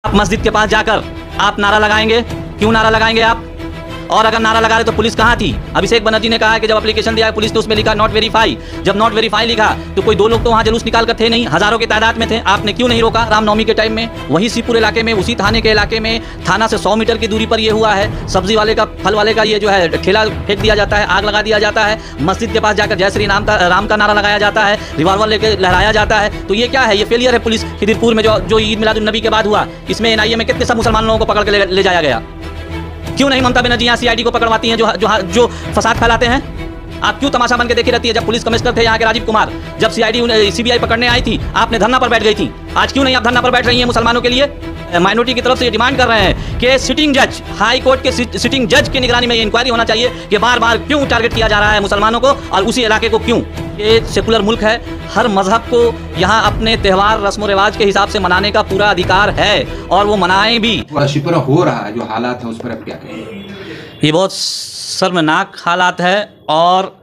आप मस्जिद के पास जाकर आप नारा लगाएंगे? क्यों नारा लगाएंगे आप? और अगर नारा लगा रहे तो पुलिस कहाँ थी? अभिषेक बनर्जी ने कहा है कि जब एप्लीकेशन दिया है पुलिस ने उसमें लिखा नॉट वेरीफाई। जब नॉट वेरीफाई लिखा तो कोई दो लोग तो वहाँ जुलूस निकाल कर थे नहीं, हजारों की तादाद में थे। आपने क्यों नहीं रोका रामनवमी के टाइम में? वही सीपुर इलाके में, उसी थाने के इलाके में, थाना से 100 मीटर की दूरी पर ये हुआ है। सब्जी वाले का, फल वाले का ये जो है ठेला फेंक दिया जाता है, आग लगा दिया जाता है। मस्जिद के पास जाकर जय श्री राम का नारा लगाया जाता है, रिवॉल्वर लेकर लहराया जाता है। तो ये क्या है? ये फेलियर है पुलिस। खिदिरपुर में जो ईद मिलाद उन नबी के बाद हुआ, इसमें NIA में कितने सब मुसलमान लोगों को पकड़ के ले जाया गया। क्यों नहीं ममता बनर्जी यहाँ CID को पकड़वाती हैं जो फसाद फैलाते हैं? आप क्यों तमाशा बन के देखी रहती है? जब पुलिस कमिश्नर थे यहाँ के राजीव कुमार, जब CBI पकड़ने आई थी, आपने धरना पर बैठ गई थी। आज क्यों नहीं आप धरना पर बैठ रही हैं मुसलमानों के लिए? माइनॉरिटी की तरफ से ये डिमांड कर रहे हैं कि सिटिंग जज, हाई कोर्ट के सिटिंग जज की निगरानी में ये इंक्वायरी होना चाहिए कि बार बार क्यों टारगेट किया जा रहा है मुसलमानों को और उसी इलाके को क्यों। ये सेकुलर मुल्क है, हर मजहब को यहाँ अपने त्यौहार रस्म रिवाज के हिसाब से मनाने का पूरा अधिकार है और वो मनाएं भी। शिपर हो रहा है जो हालात है उस पर आप क्या कहेंगे? ये बहुत शर्मनाक हालात है और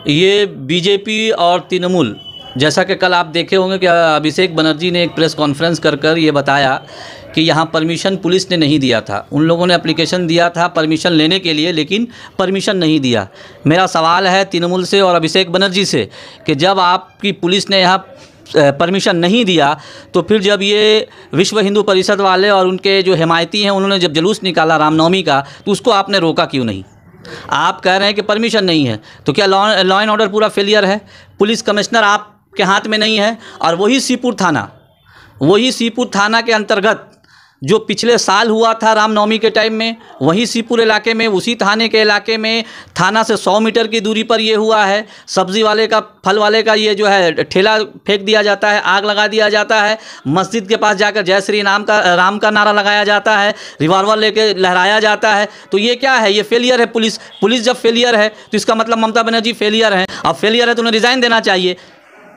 ये बीजेपी और तृणमूल, जैसा कि कल आप देखे होंगे कि अभिषेक बनर्जी ने एक प्रेस कॉन्फ्रेंस कर ये बताया कि यहाँ परमिशन पुलिस ने नहीं दिया था। उन लोगों ने एप्लीकेशन दिया था परमिशन लेने के लिए, लेकिन परमिशन नहीं दिया। मेरा सवाल है तृणमूल से और अभिषेक बनर्जी से कि जब आपकी पुलिस ने यहाँ परमिशन नहीं दिया तो फिर जब ये विश्व हिंदू परिषद वाले और उनके जो हिमायती हैं उन्होंने जब जुलूस निकाला रामनवमी का, तो उसको आपने रोका क्यों नहीं? आप कह रहे हैं कि परमिशन नहीं है, तो क्या लॉ एंड ऑर्डर पूरा फेलियर है? पुलिस कमिश्नर आपके हाथ में नहीं है और वही सीपुर थाना के अंतर्गत जो पिछले साल हुआ था रामनवमी के टाइम में, वही सीपुर इलाके में, उसी थाने के इलाके में, थाना से 100 मीटर की दूरी पर ये हुआ है। सब्जी वाले का, फल वाले का ये जो है ठेला फेंक दिया जाता है, आग लगा दिया जाता है। मस्जिद के पास जाकर जय श्री राम का नारा लगाया जाता है, रिवॉल्वर लेके लहराया जाता है। तो ये क्या है? ये फेलियर है पुलिस जब फेलियर है तो इसका मतलब ममता बनर्जी फेलियर है। अब फेलियर है तो उन्हें रिज़ाइन देना चाहिए।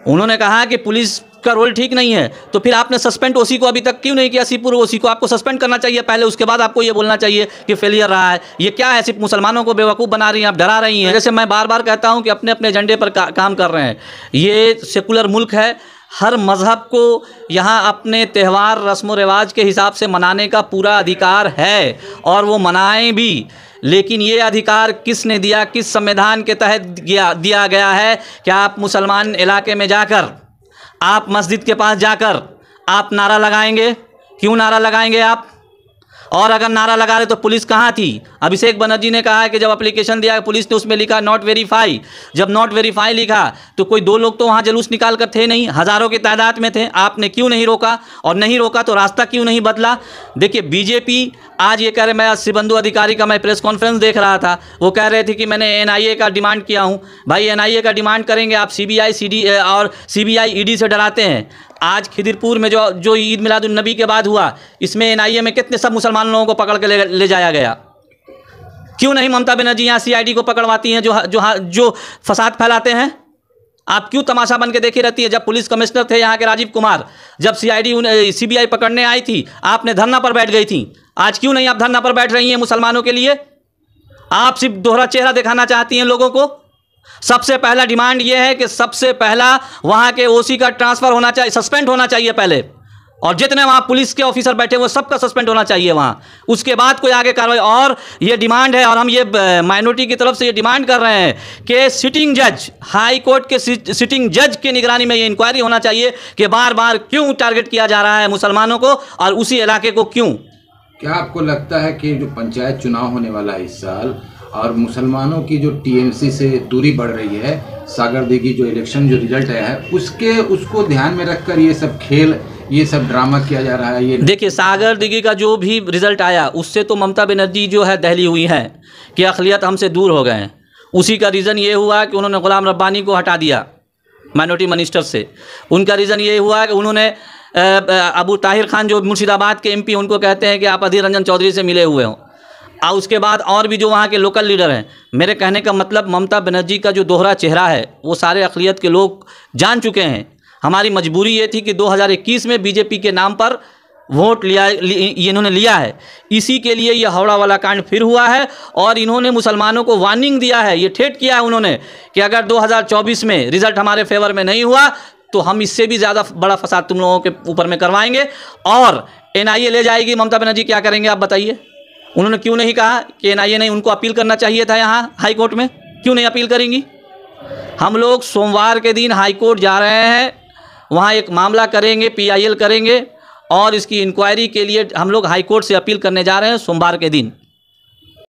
उन्होंने कहा कि पुलिस का रोल ठीक नहीं है, तो फिर आपने सस्पेंड OC को अभी तक क्यों नहीं किया? सीपुर OC को आपको सस्पेंड करना चाहिए पहले, उसके बाद आपको ये बोलना चाहिए कि फेलियर रहा है। ये क्या है? सिर्फ मुसलमानों को बेवकूफ़ बना रही हैं, आप डरा रही हैं। जैसे मैं बार बार कहता हूँ कि अपने अपने एजेंडे पर काम कर रहे हैं। ये सेकुलर मुल्क है, हर मज़हब को यहाँ अपने त्यौहार रस्म रिवाज के हिसाब से मनाने का पूरा अधिकार है और वो मनाएं भी। लेकिन ये अधिकार किसने दिया? किस संविधान के तहत दिया गया है कि आप मुसलमान इलाके में जाकर, आप मस्जिद के पास जाकर आप नारा लगाएंगे? क्यों नारा लगाएंगे आप? और अगर नारा लगा रहे तो पुलिस कहाँ थी? अभिषेक बनर्जी ने कहा है कि जब एप्लीकेशन दिया है पुलिस ने उसमें लिखा नॉट वेरीफाई। जब नॉट वेरीफाई लिखा तो कोई दो लोग तो वहाँ जुलूस निकाल कर थे नहीं, हजारों की तादाद में थे। आपने क्यों नहीं रोका? और नहीं रोका तो रास्ता क्यों नहीं बदला? देखिए बीजेपी आज ये कह रहे, मैं शिबंदु अधिकारी का मैं प्रेस कॉन्फ्रेंस देख रहा था, वो कह रहे थे कि मैंने NIA का डिमांड किया हूँ। भाई NIA का डिमांड करेंगे आप, CBI ED से डराते हैं। आज खिदिरपुर में जो ईद मिलाद उन नबी के बाद हुआ, इसमें NIA में कितने सब मुसलमान लोगों को पकड़ के ले जाया गया। क्यों नहीं ममता बनर्जी यहाँ CID को पकड़वाती हैं जो फसाद फैलाते हैं? आप क्यों तमाशा बन के देखी रहती है? जब पुलिस कमिश्नर थे यहाँ के राजीव कुमार, जब CBI पकड़ने आई थी, आपने धरना पर बैठ गई थी। आज क्यों नहीं आप धरना पर बैठ रही हैं मुसलमानों के लिए? आप सिर्फ दोहरा चेहरा दिखाना चाहती हैं लोगों को। सबसे पहला डिमांड ये है कि सबसे पहला वहाँ के OC का ट्रांसफ़र होना चाहिए, सस्पेंड होना चाहिए पहले, और जितने वहाँ पुलिस के ऑफिसर बैठे वो सबका सस्पेंड होना चाहिए वहाँ। उसके बाद कोई आगे कार्रवाई। और ये डिमांड है, और हम ये माइनॉरिटी की तरफ से ये डिमांड कर रहे हैं कि सिटिंग जज, हाई कोर्ट के सिटिंग जज की निगरानी में ये इंक्वायरी होना चाहिए कि बार बार क्यों टारगेट किया जा रहा है मुसलमानों को और उसी इलाके को क्यों। क्या आपको लगता है कि जो पंचायत चुनाव होने वाला है इस साल और मुसलमानों की जो TMC से दूरी बढ़ रही है, सागरदिघी जो इलेक्शन जो रिजल्ट आया है उसको ध्यान में रखकर ये सब खेल, ये सब ड्रामा किया जा रहा है? ये देखिए, सागरदिघी का जो भी रिजल्ट आया उससे तो ममता बनर्जी जो है दहली हुई हैं कि अक़लियत हमसे दूर हो गए हैं। उसी का रीज़न ये हुआ कि उन्होंने गुलाम रब्बानी को हटा दिया माइनॉरिटी मिनिस्टर से। उनका रीज़न ये हुआ कि उन्होंने अबू ताहिर खान जो मुर्शिदाबाद के MP, उनको कहते हैं कि आप अधीर रंजन चौधरी से मिले हुए हों। और उसके बाद और भी जो वहाँ के लोकल लीडर हैं। मेरे कहने का मतलब ममता बनर्जी का जो दोहरा चेहरा है वो सारे अक़लियत के लोग जान चुके हैं। हमारी मजबूरी ये थी कि 2021 में बीजेपी के नाम पर वोट इन्होंने लिया है। इसी के लिए ये हावड़ा वाला कांड फिर हुआ है और इन्होंने मुसलमानों को वार्निंग दिया है, ये ठेठ किया है उन्होंने कि अगर 2024 में रिजल्ट हमारे फेवर में नहीं हुआ तो हम इससे भी ज़्यादा बड़ा फसाद तुम लोगों के ऊपर में करवाएंगे। और एनआईए ले जाएगी, ममता बनर्जी क्या करेंगे आप बताइए? उन्होंने क्यों नहीं कहा कि एनआईए नहीं, उनको अपील करना चाहिए था यहाँ हाई कोर्ट में, क्यों नहीं अपील करेंगी? हम लोग सोमवार के दिन हाई कोर्ट जा रहे हैं, वहाँ एक मामला करेंगे, PIL करेंगे और इसकी इंक्वायरी के लिए हम लोग हाई कोर्ट से अपील करने जा रहे हैं सोमवार के दिन।